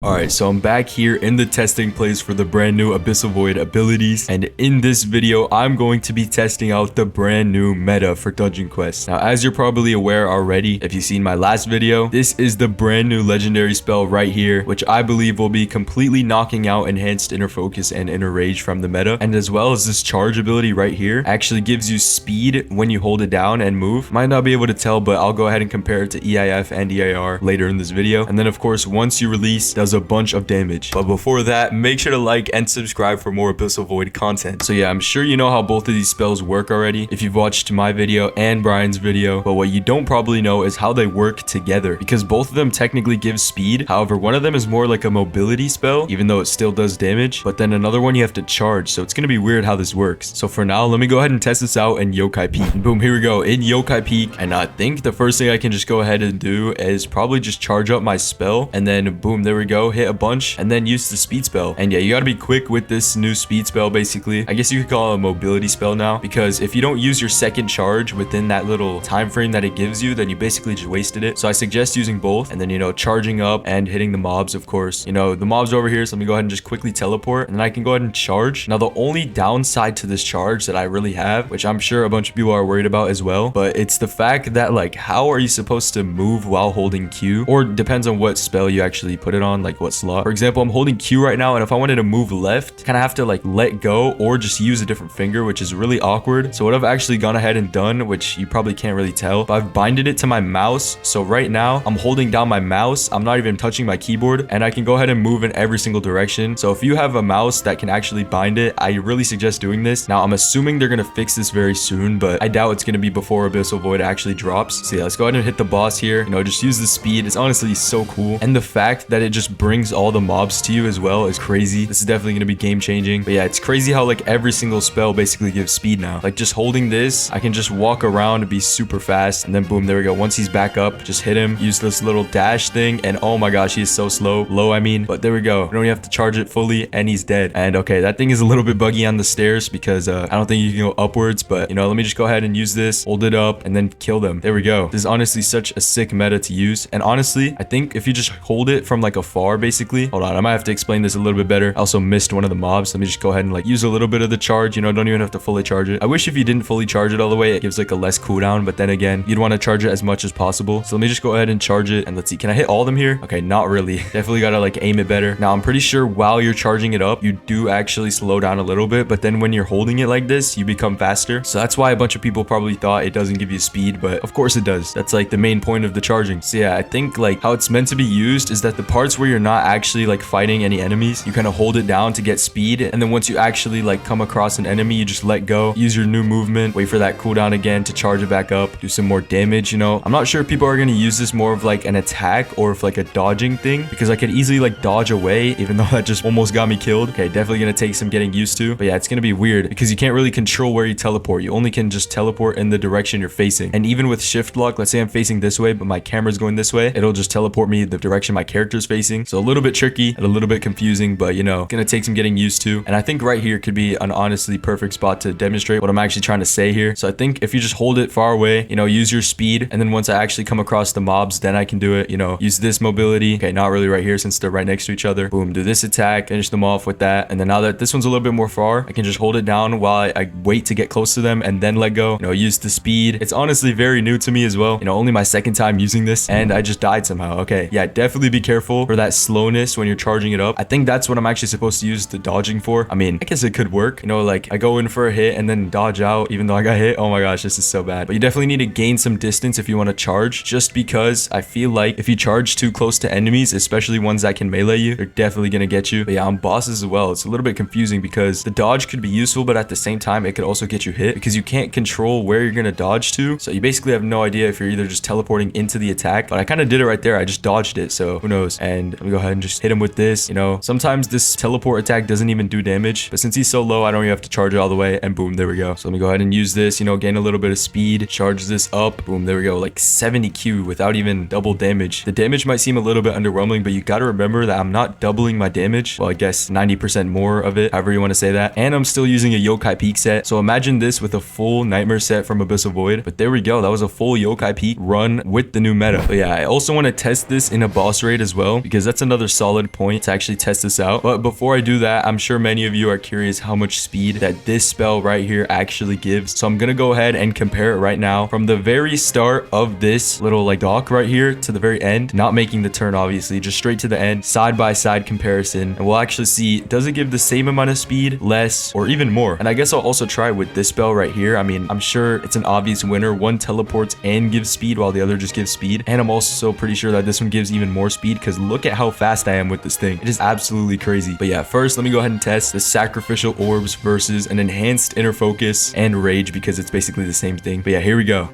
Alright, so I'm back here in the testing place for the brand new Abyssal Void abilities, and in this video, I'm going to be testing out the brand new meta for Dungeon Quest. Now, as you're probably aware already, if you've seen my last video, this is the brand new legendary spell right here, which I believe will be completely knocking out enhanced inner focus and inner rage from the meta, and as well as this charge ability right here actually gives you speed when you hold it down and move. Might not be able to tell, but I'll go ahead and compare it to EIF and EIR later in this video, and then of course, once you release, does a bunch of damage. But before that, make sure to like and subscribe for more Abyssal Void content. So yeah, I'm sure you know how both of these spells work already if you've watched my video and Brian's video, but what you don't probably know is how they work together, because both of them technically give speed. However, one of them is more like a mobility spell, even though it still does damage, but then another one you have to charge, so it's gonna be weird how this works. So for now, let me go ahead and test this out in Yokai Peak. And boom, here we go in Yokai Peak, and I think the first thing I can just go ahead and do is probably just charge up my spell, and then boom, there we go, hit a bunch and then use the speed spell. And yeah, you got to be quick with this new speed spell. Basically, I guess you could call it a mobility spell now, because if you don't use your second charge within that little time frame that it gives you, then you basically just wasted it. So I suggest using both, and then, you know, charging up and hitting the mobs. Of course, you know, the mobs are over here, so let me go ahead and just quickly teleport, and then I can go ahead and charge. Now, the only downside to this charge that I really have, which I'm sure a bunch of people are worried about as well, but it's the fact that, like, how are you supposed to move while holding Q? Or depends on what spell you actually put it on, like what slot. For example, I'm holding Q right now, and if I wanted to move left, kind of have to like let go or just use a different finger, which is really awkward. So what I've actually gone ahead and done, which you probably can't really tell, but I've binded it to my mouse. So right now I'm holding down my mouse, I'm not even touching my keyboard, and I can go ahead and move in every single direction. So if you have a mouse that can actually bind it, I really suggest doing this. Now, I'm assuming they're gonna fix this very soon, but I doubt it's gonna be before Abyssal Void actually drops. So yeah, let's go ahead and hit the boss here. You know, just use the speed. It's honestly so cool, and the fact that it just brings all the mobs to you as well is crazy. This is definitely going to be game changing. But yeah, it's crazy how like every single spell basically gives speed now. Like just holding this, I can just walk around and be super fast, and then boom, there we go. Once he's back up, just hit him, use this little dash thing, and oh my gosh, he is so low, I mean, but there we go. You don't even have to charge it fully, and he's dead. And okay, that thing is a little bit buggy on the stairs because I don't think you can go upwards, but you know, let me just go ahead and use this, hold it up, and then kill them. There we go. This is honestly such a sick meta to use, and honestly, I think if you just hold it from like afar, basically, hold on, I might have to explain this a little bit better. I also missed one of the mobs. Let me just go ahead and like use a little bit of the charge, you know, don't even have to fully charge it. I wish if you didn't fully charge it all the way, it gives like a less cooldown, but then again, you'd want to charge it as much as possible. So let me just go ahead and charge it, and let's see, can I hit all of them here? Okay, not really. Definitely gotta like aim it better. Now, I'm pretty sure while you're charging it up, you do actually slow down a little bit, but then when you're holding it like this, you become faster. So that's why a bunch of people probably thought it doesn't give you speed, but of course it does. That's like the main point of the charging. So yeah, I think like how it's meant to be used is that the parts where you're not actually like fighting any enemies, you kind of hold it down to get speed, and then once you actually like come across an enemy, you just let go, use your new movement, wait for that cooldown again to charge it back up, do some more damage. You know, I'm not sure if people are going to use this more of like an attack or if like a dodging thing, because I could easily like dodge away, even though that just almost got me killed. Okay, definitely gonna take some getting used to, but yeah, it's gonna be weird because you can't really control where you teleport. You only can just teleport in the direction you're facing, and even with shift lock, let's say I'm facing this way but my camera's going this way, it'll just teleport me the direction my character's facing. So a little bit tricky and a little bit confusing, but you know, gonna take some getting used to. And I think right here could be an honestly perfect spot to demonstrate what I'm actually trying to say here. So I think if you just hold it far away, you know, use your speed, and then once I actually come across the mobs, then I can do it. You know, use this mobility. Okay, not really right here since they're right next to each other. Boom, do this attack, finish them off with that, and then now that this one's a little bit more far, I can just hold it down while I wait to get close to them and then let go. You know, use the speed. It's honestly very new to me as well. You know, only my second time using this, and I just died somehow. Okay, yeah, definitely be careful for that slowness when you're charging it up. I think that's what I'm actually supposed to use the dodging for. I mean, I guess it could work. You know, like I go in for a hit and then dodge out even though I got hit. Oh my gosh, this is so bad. But you definitely need to gain some distance if you want to charge, just because I feel like if you charge too close to enemies, especially ones that can melee you, they're definitely gonna get you. But yeah, on bosses as well, it's a little bit confusing because the dodge could be useful, but at the same time, it could also get you hit because you can't control where you're gonna dodge to. So you basically have no idea if you're either just teleporting into the attack, but I kind of did it right there. I just dodged it, so who knows? And let me go ahead and just hit him with this. You know, sometimes this teleport attack doesn't even do damage, but since he's so low, I don't even have to charge it all the way, and boom, there we go. So let me go ahead and use this, you know, gain a little bit of speed, charge this up, boom, there we go, like 70 Q without even double damage. The damage might seem a little bit underwhelming, but you got to remember that I'm not doubling my damage. Well, I guess 90% more of it, however you want to say that, and I'm still using a Yokai Peak set. So imagine this with a full Nightmare set from Abyssal Void, but there we go, that was a full Yokai Peak run with the new meta. But yeah, I also want to test this in a boss raid as well, because that's another solid point to actually test this out. But before I do that, I'm sure many of you are curious how much speed that this spell right here actually gives. So I'm gonna go ahead and compare it right now from the very start of this little like dock right here to the very end, not making the turn obviously, just straight to the end, side by side comparison, and we'll actually see, does it give the same amount of speed, less, or even more? And I guess I'll also try with this spell right here. I mean, I'm sure it's an obvious winner. One teleports and gives speed while the other just gives speed, and I'm also pretty sure that this one gives even more speed because look at how fast I am with this thing. It is absolutely crazy. But yeah, first let me go ahead and test the sacrificial orbs versus an enhanced inner focus and rage because it's basically the same thing. But yeah, here we go.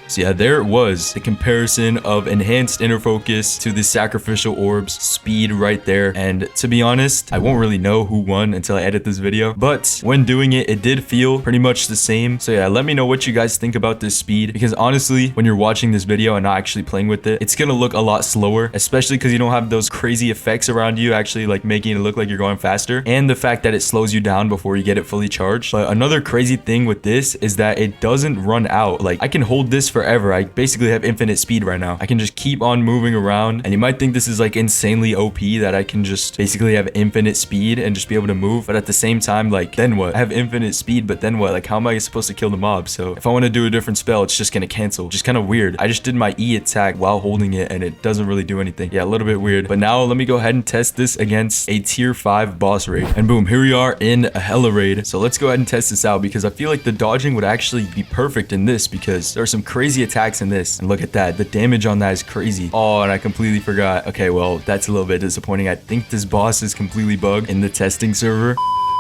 So yeah, there it was, the comparison of enhanced inner focus to the sacrificial orbs speed right there. And to be honest, I won't really know who won until I edit this video, but when doing it, it did feel pretty much the same. So yeah, let me know what you guys think about this speed, because honestly, when you're watching this video and not actually playing with it, it's gonna look a lot slower, especially because you don't have those crazy effects around you actually like making it look like you're going faster, and the fact that it slows you down before you get it fully charged. But another crazy thing with this is that it doesn't run out. Like, I can hold this forever. I basically have infinite speed right now. I can just keep on moving around, and you might think this is like insanely OP that I can just basically have infinite speed and just be able to move, but at the same time, like, then what? I have infinite speed, but then what? Like, how am I supposed to kill the mob? So if I want to do a different spell, it's just gonna cancel. Just kind of weird. I just did my E attack while holding it and it doesn't really do anything. Yeah, a little bit weird. But now let me go ahead and test this against a tier 5 boss raid, and boom, here we are in a hella raid. So let's go ahead and test this out because I feel like the dodging would actually be perfect in this because there are some crazy attacks in this, and look at that, the damage on that is crazy. Oh, and I completely forgot. Okay, well, that's a little bit disappointing. I think this boss is completely bugged in the testing server.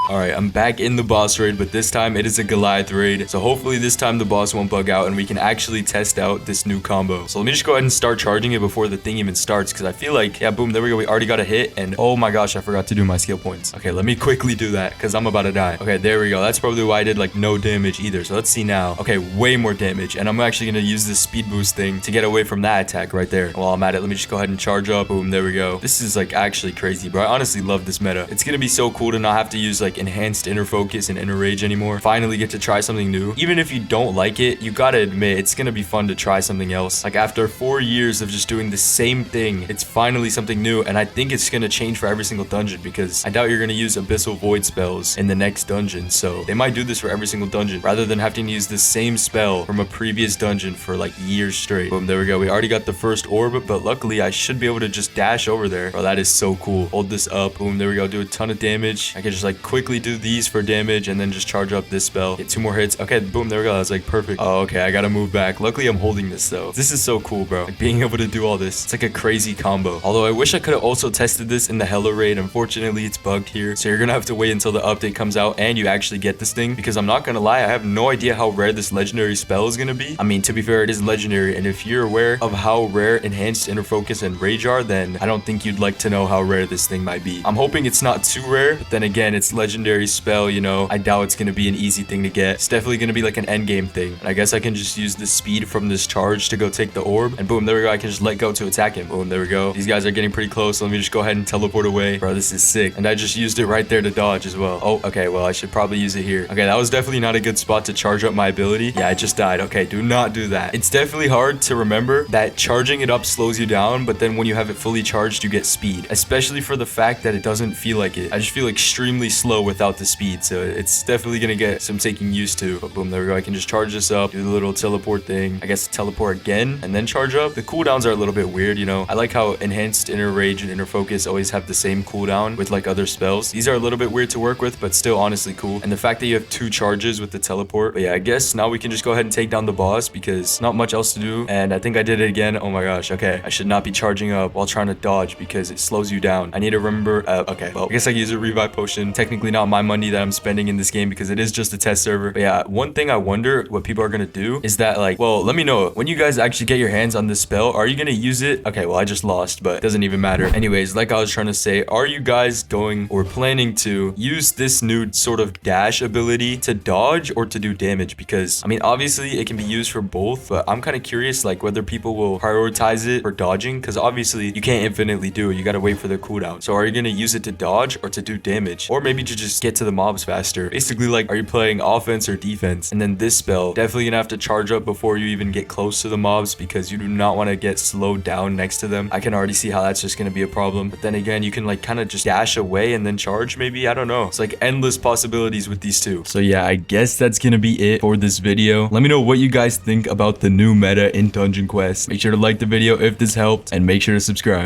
Alright, I'm back in the boss raid, but this time it is a Goliath raid. So hopefully this time the boss won't bug out and we can actually test out this new combo. So let me just go ahead and start charging it before the thing even starts, because I feel like, yeah, boom, there we go. We already got a hit, and oh my gosh, I forgot to do my skill points. Okay, let me quickly do that because I'm about to die. Okay, there we go. That's probably why I did like no damage either. So let's see now. Okay, way more damage, and I'm actually going to use this speed boost thing to get away from that attack right there. While I'm at it, let me just go ahead and charge up. Boom, there we go. This is like actually crazy, bro. I honestly love this meta. It's going to be so cool to not have to use like enhanced inner focus and inner rage anymore. Finally get to try something new. Even if you don't like it, you gotta admit it's gonna be fun to try something else. Like, after 4 years of just doing the same thing, it's finally something new, and I think it's gonna change for every single dungeon because I doubt you're gonna use abyssal void spells in the next dungeon. So they might do this for every single dungeon rather than having to use the same spell from a previous dungeon for like years straight. Boom, there we go. We already got the first orb, but luckily I should be able to just dash over there. Oh, that is so cool. Hold this up. Boom, there we go. Do a ton of damage. I can just like quickly do these for damage and then just charge up this spell. Get 2 more hits. Okay, boom, there we go. That's like perfect. Oh, okay, I gotta move back. Luckily, I'm holding this though. This is so cool, bro. Like, being able to do all this. It's like a crazy combo. Although I wish I could have also tested this in the Hella raid. Unfortunately, it's bugged here. So you're gonna have to wait until the update comes out and you actually get this thing, because I'm not gonna lie, I have no idea how rare this legendary spell is gonna be. I mean, to be fair, it is legendary, and if you're aware of how rare enhanced inner focus and rage are, then I don't think you'd like to know how rare this thing might be. I'm hoping it's not too rare, but then again, it's legendary spell, you know. I doubt it's gonna be an easy thing to get. It's definitely gonna be like an end game thing. And I guess I can just use the speed from this charge to go take the orb, and boom, there we go. I can just let go to attack him. Boom, there we go. These guys are getting pretty close, so let me just go ahead and teleport away. Bro, this is sick. And I just used it right there to dodge as well. Oh, okay, well, I should probably use it here. Okay, that was definitely not a good spot to charge up my ability. Yeah, I just died. Okay, do not do that. It's definitely hard to remember that charging it up slows you down, but then when you have it fully charged, you get speed, especially for the fact that it doesn't feel like it. I just feel extremely slow without the speed, so it's definitely gonna get some taking used to. But boom, there we go. I can just charge this up, do the little teleport thing. I guess teleport again and then charge up. The cooldowns are a little bit weird, you know. I like how enhanced inner rage and inner focus always have the same cooldown with like other spells. These are a little bit weird to work with, but still honestly cool. And the fact that you have 2 charges with the teleport. But yeah, I guess now we can just go ahead and take down the boss because not much else to do. And I think I did it again. Oh my gosh. Okay, I should not be charging up while trying to dodge because it slows you down. I need to remember. Okay, well, I guess I can use a revive potion. Technically not my money that I'm spending in this game because it is just a test server. But yeah, one thing I wonder what people are gonna do is that like, well, let me know when you guys actually get your hands on this spell. Are you gonna use it? Okay, well, I just lost, but it doesn't even matter. Anyways, like I was trying to say, are you guys going or planning to use this new sort of dash ability to dodge or to do damage? Because I mean, obviously it can be used for both, but I'm kind of curious like whether people will prioritize it for dodging, because obviously you can't infinitely do it. You gotta wait for the cooldown. So are you gonna use it to dodge or to do damage, or maybe to just get to the mobs faster? Basically, like, are you playing offense or defense? And then this spell definitely gonna have to charge up before you even get close to the mobs, because you do not want to get slowed down next to them. I can already see how that's just gonna be a problem. But then again, you can like kind of just dash away and then charge, maybe. I don't know. It's like endless possibilities with these two. So yeah, I guess that's gonna be it for this video. Let me know what you guys think about the new meta in Dungeon Quest. Make sure to like the video if this helped, and make sure to subscribe.